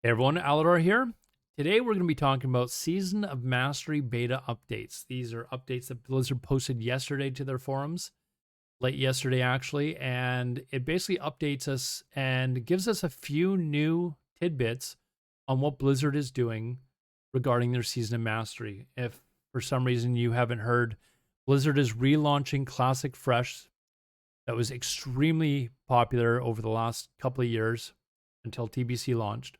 Hey everyone, Alodar here. Today we're going to be talking about Season of Mastery beta updates. These are updates that Blizzard posted yesterday to their forums, late yesterday actually, and it basically updates us and gives us a few new tidbits on what Blizzard is doing regarding their Season of Mastery. If for some reason you haven't heard, Blizzard is relaunching Classic Fresh that was extremely popular over the last couple of years until TBC launched,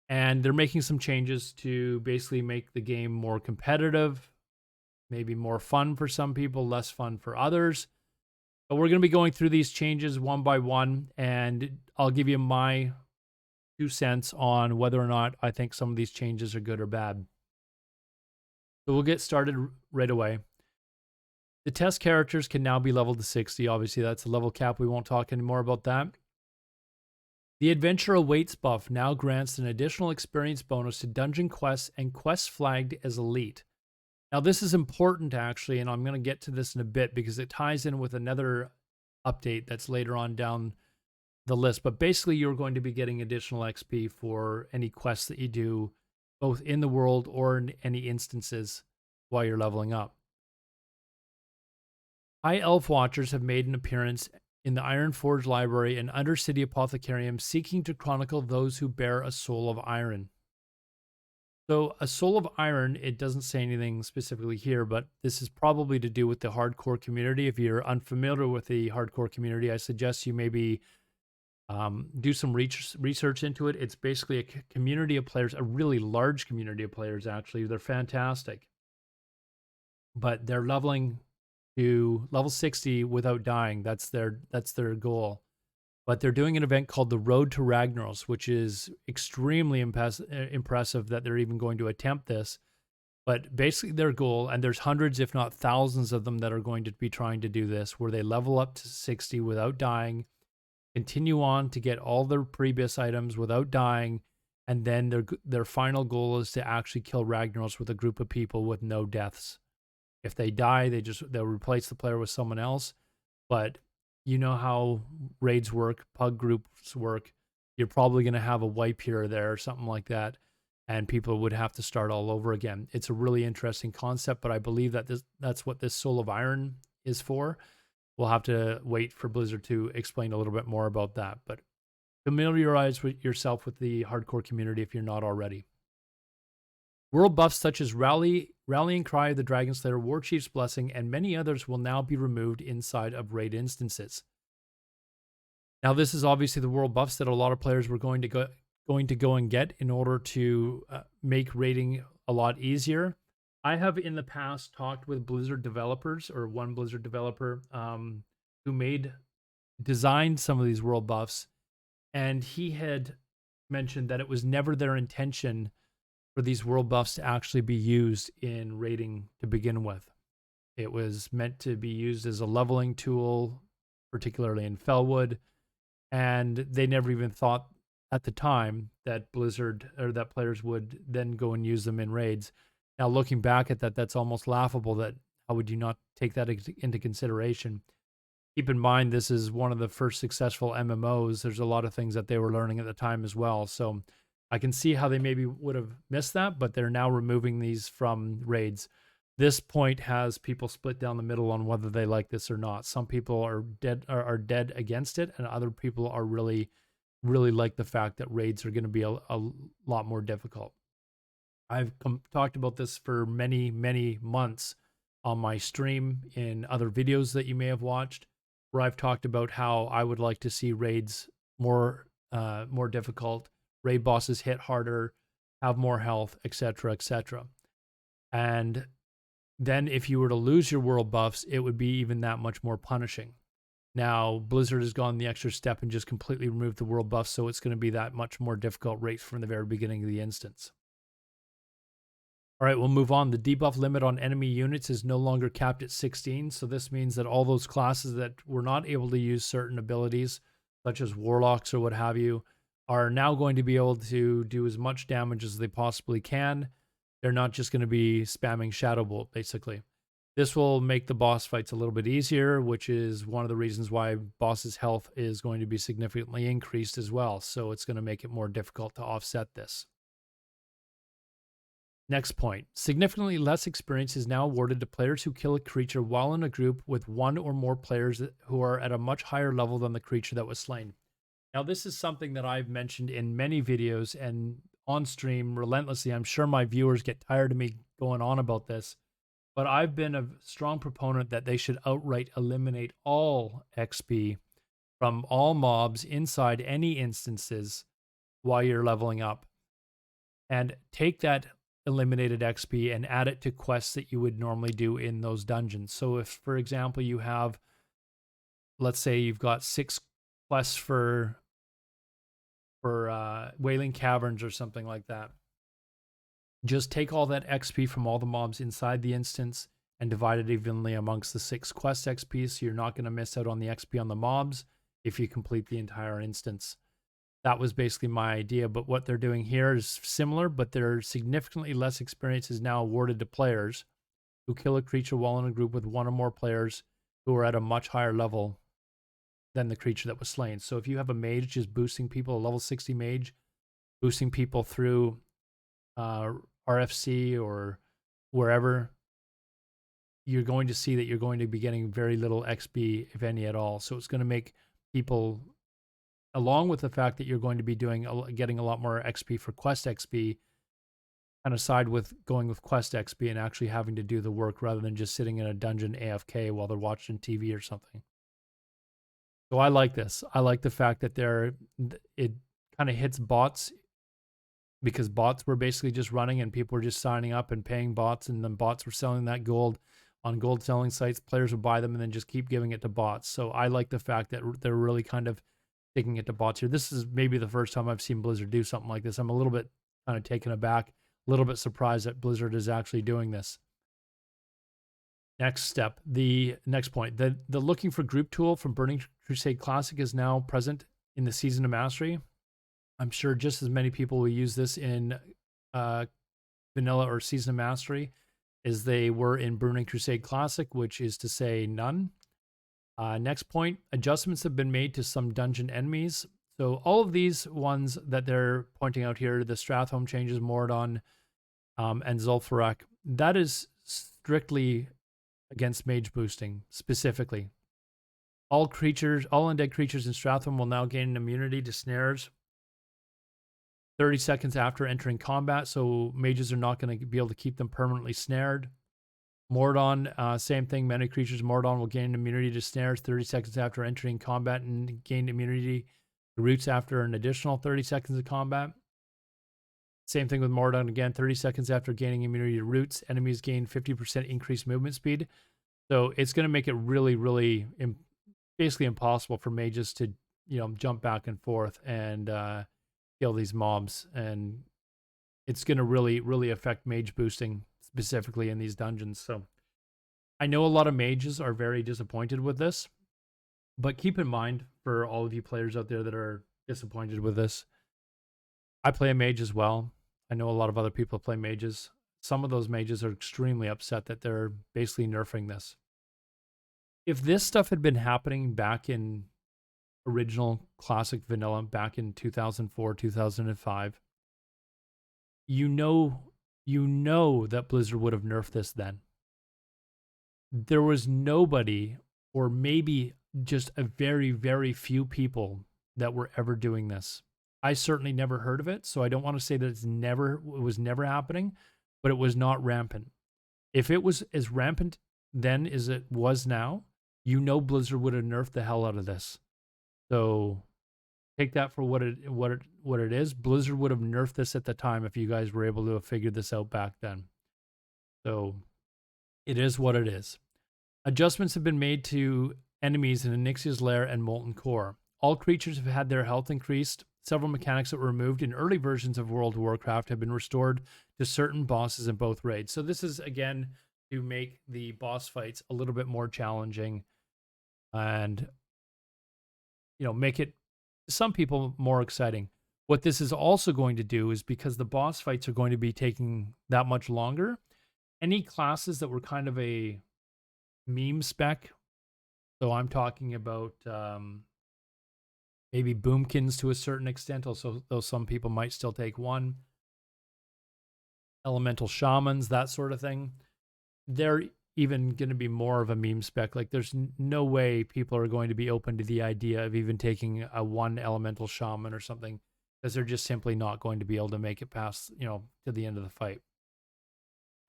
and they're making some changes to basically make the game more competitive, maybe more fun for some people, less fun for others. But we're going to be going through these changes one by one, and I'll give you my 2 cents on whether or not I think some of these changes are good or bad. So we'll get started right away. The test characters can now be leveled to 60. Obviously, that's a level cap. We won't talk anymore about that. The Adventure Awaits buff now grants an additional experience bonus to dungeon quests and quests flagged as elite. Now, this is important actually, and I'm going to get to this in a bit because it ties in with another update that's later on down the list. But basically, you're going to be getting additional XP for any quests that you do, both in the world or in any instances while you're leveling up. High Elf Watchers have made an appearance in the Ironforge Library and Undercity Apothecarium, seeking to chronicle those who bear a soul of iron. So a soul of iron, it doesn't say anything specifically here, but this is probably to do with the hardcore community. If you're unfamiliar with the hardcore community, I suggest you maybe do some research into it. It's basically a community of players, a really large community of players, actually. They're fantastic. But they're leveling to level 60 without dying. That's their goal. But they're doing an event called the Road to Ragnaros, which is extremely impressive that they're even going to attempt this. But basically their goal, and there's hundreds if not thousands of them that are going to be trying to do this, where they level up to 60 without dying, continue on to get all their previous items without dying, and then their final goal is to actually kill Ragnaros with a group of people with no deaths. If they die, they'll replace the player with someone else. But you know how raids work, pug groups work. You're probably going to have a wipe here or there or something like that, and people would have to start all over again. It's a really interesting concept, but I believe that that's what this Soul of Iron is for. We'll have to wait for Blizzard to explain a little bit more about that. But familiarize yourself with the hardcore community if you're not already. World buffs such as Rallying Cry of the Dragonslayer, Warchief's Blessing, and many others will now be removed inside of raid instances. Now, this is obviously the world buffs that a lot of players were going to go and get in order to make raiding a lot easier. I have in the past talked with Blizzard developers, or one Blizzard developer who designed some of these world buffs, and he had mentioned that it was never their intention for these world buffs to actually be used in raiding to begin with. It was meant to be used as a leveling tool, particularly in Felwood, and they never even thought at the time that Blizzard or that players would then go and use them in raids. Now, looking back at that, that's almost laughable. That how would you not take that into consideration? Keep in mind, this is one of the first successful MMOs. There's a lot of things that they were learning at the time as well. So I can see how they maybe would have missed that, but they're now removing these from raids. This point has people split down the middle on whether they like this or not. Some people are dead against it, and other people are really like the fact that raids are going to be a lot more difficult. I've talked about this for many months on my stream in other videos that you may have watched, where I've talked about how I would like to see raids more difficult, raid bosses hit harder, have more health, etc., etc. And then if you were to lose your world buffs, it would be even that much more punishing. Now, Blizzard has gone the extra step and just completely removed the world buffs, so it's going to be that much more difficult right from the very beginning of the instance. All right, we'll move on. The debuff limit on enemy units is no longer capped at 16, so this means that all those classes that were not able to use certain abilities, such as warlocks or what have you, are now going to be able to do as much damage as they possibly can. They're not just going to be spamming Shadow Bolt, basically. This will make the boss fights a little bit easier, which is one of the reasons why boss's health is going to be significantly increased as well. So it's going to make it more difficult to offset this. Next point, significantly less experience is now awarded to players who kill a creature while in a group with one or more players who are at a much higher level than the creature that was slain. Now, this is something that I've mentioned in many videos and on stream relentlessly. I'm sure my viewers get tired of me going on about this, but I've been a strong proponent that they should outright eliminate all XP from all mobs inside any instances while you're leveling up, and take that eliminated XP and add it to quests that you would normally do in those dungeons. So if, for example, you have, let's say you've got 6 quests for Wailing Caverns or something like that, just take all that XP from all the mobs inside the instance and divide it evenly amongst the 6 quest XP, so you're not going to miss out on the XP on the mobs if you complete the entire instance. That was basically my idea, but what they're doing here is similar, but there's significantly less experience is now awarded to players who kill a creature while in a group with one or more players who are at a much higher level than the creature that was slain. So if you have a mage just boosting people, a level 60 mage, boosting people through RFC or wherever, you're going to see that you're going to be getting very little XP, if any at all. So it's going to make people, along with the fact that you're going to be getting a lot more XP for quest XP, kind of side with going with quest XP and actually having to do the work rather than just sitting in a dungeon AFK while they're watching TV or something. So I like this. I like the fact that it kind of hits bots, because bots were basically just running and people were just signing up and paying bots, and then bots were selling that gold on gold selling sites. Players would buy them and then just keep giving it to bots. So I like the fact that they're really kind of taking it to bots here. This is maybe the first time I've seen Blizzard do something like this. I'm a little bit kind of taken aback, a little bit surprised that Blizzard is actually doing this. Next step, the next point, the looking for group tool from Burning Crusade Classic is now present in the Season of Mastery. I'm sure just as many people will use this in Vanilla or Season of Mastery as they were in Burning Crusade Classic, which is to say none. Next point, adjustments have been made to some dungeon enemies. So all of these ones that they're pointing out here, the Strathholm changes, Mordon, and Zul'Farrak, that is strictly against mage boosting specifically. All undead creatures in Strathholm will now gain immunity to snares 30 seconds after entering combat, so mages are not going to be able to keep them permanently snared. Mordon, same thing. Many creatures Mordon will gain immunity to snares 30 seconds after entering combat and gain immunity to roots after an additional 30 seconds of combat. Same thing with Mordon again, 30 seconds after gaining immunity to roots, enemies gain 50% increased movement speed. So it's going to make it really, really basically impossible for mages to, jump back and forth and kill these mobs. And it's going to really, really affect mage boosting specifically in these dungeons. So I know a lot of mages are very disappointed with this, but keep in mind, for all of you players out there that are disappointed with this, I play a mage as well. I know a lot of other people play mages. Some of those mages are extremely upset that they're basically nerfing this. If this stuff had been happening back in original classic vanilla, back in 2004, 2005, you know that Blizzard would have nerfed this then. There was nobody, or maybe just a very, very few people that were ever doing this. I certainly never heard of it, so I don't want to say that it was never happening, but it was not rampant. If it was as rampant then as it was now, Blizzard would have nerfed the hell out of this. So take that for what it is. Blizzard would have nerfed this at the time if you guys were able to have figured this out back then. So it is what it is. Adjustments have been made to enemies in Onyxia's Lair and Molten Core. All creatures have had their health increased. Several mechanics that were removed in early versions of World of Warcraft have been restored to certain bosses in both raids. So this is, again, to make the boss fights a little bit more challenging and, make it, some people, more exciting. What this is also going to do is, because the boss fights are going to be taking that much longer, any classes that were kind of a meme spec. So I'm talking about maybe boomkins to a certain extent, also though some people might still take one. Elemental shamans, that sort of thing. They're even going to be more of a meme spec. Like there's no way people are going to be open to the idea of even taking a one elemental shaman or something, because they're just simply not going to be able to make it past, to the end of the fight.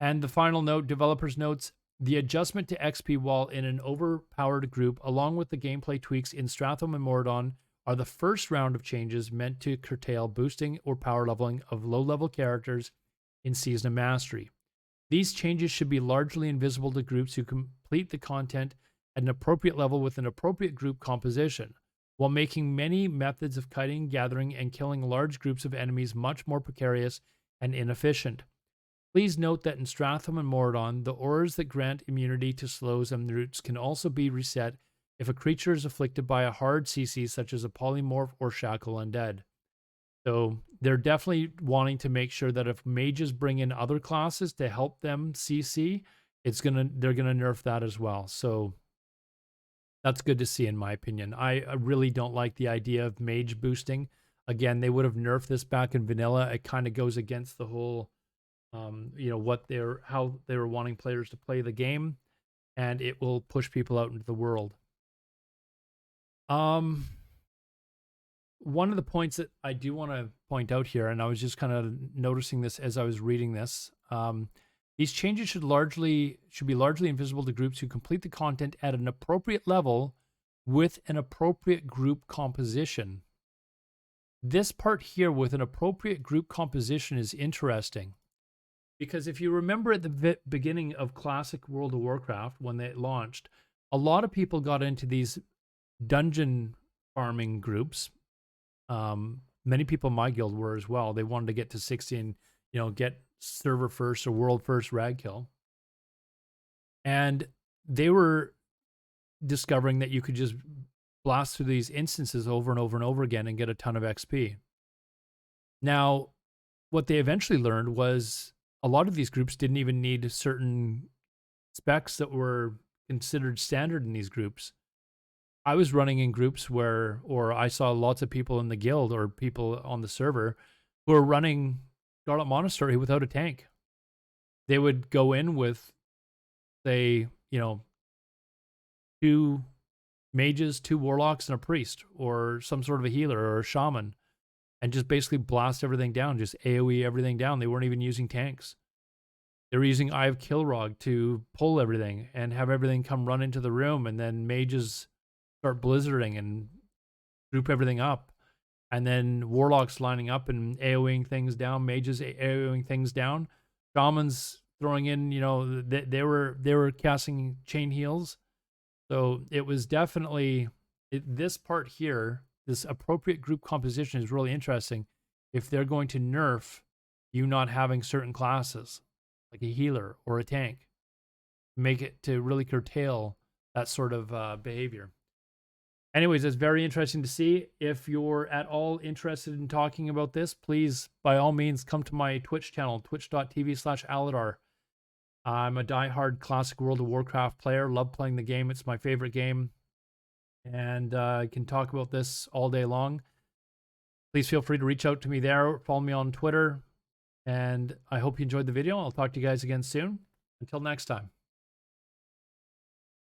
And the final note, developers notes, the adjustment to XP while in an overpowered group, along with the gameplay tweaks in Stratham and Mordon, are the first round of changes meant to curtail boosting or power leveling of low-level characters in Season of Mastery. These changes should be largely invisible to groups who complete the content at an appropriate level with an appropriate group composition, while making many methods of kiting, gathering, and killing large groups of enemies much more precarious and inefficient. Please note that in Stratham and Mordon, the auras that grant immunity to slows and roots can also be reset if a creature is afflicted by a hard CC such as a polymorph or shackle undead. So they're definitely wanting to make sure that if mages bring in other classes to help them CC, they're gonna nerf that as well. So that's good to see, in my opinion. I really don't like the idea of mage boosting. Again, they would have nerfed this back in vanilla. It kind of goes against the whole, how they were wanting players to play the game, and it will push people out into the world. One of the points that I do want to point out here, and I was just kind of noticing this as I was reading this, these changes should be largely invisible to groups who complete the content at an appropriate level with an appropriate group composition. This part here with an appropriate group composition is interesting, because if you remember at the beginning of Classic World of Warcraft, when they launched, a lot of people got into these dungeon farming groups. Many people in my guild were as well. They wanted to get to 60 and, get server first or world first rag kill. And they were discovering that you could just blast through these instances over and over and over again and get a ton of XP. Now, what they eventually learned was a lot of these groups didn't even need certain specs that were considered standard in these groups. I was running in groups or I saw lots of people in the guild or people on the server who were running Scarlet Monastery without a tank. They would go in with, say, 2 mages, 2 warlocks, and a priest, or some sort of a healer or a shaman, and just basically blast everything down, just AoE everything down. They weren't even using tanks. They were using Eye of Kilrog to pull everything and have everything come run into the room, and then mages start blizzarding and group everything up, and then warlocks lining up and AoEing things down, mages AoEing things down, shamans throwing in, they were casting chain heals. So it was definitely this part here, this appropriate group composition is really interesting. If they're going to nerf you not having certain classes like a healer or a tank, make it to really curtail that sort of behavior. Anyways, it's very interesting to see. If you're at all interested in talking about this, please, by all means, come to my Twitch channel, twitch.tv/Alodar. I'm a diehard Classic World of Warcraft player. Love playing the game. It's my favorite game. And I can talk about this all day long. Please feel free to reach out to me there. Follow me on Twitter. And I hope you enjoyed the video. I'll talk to you guys again soon. Until next time.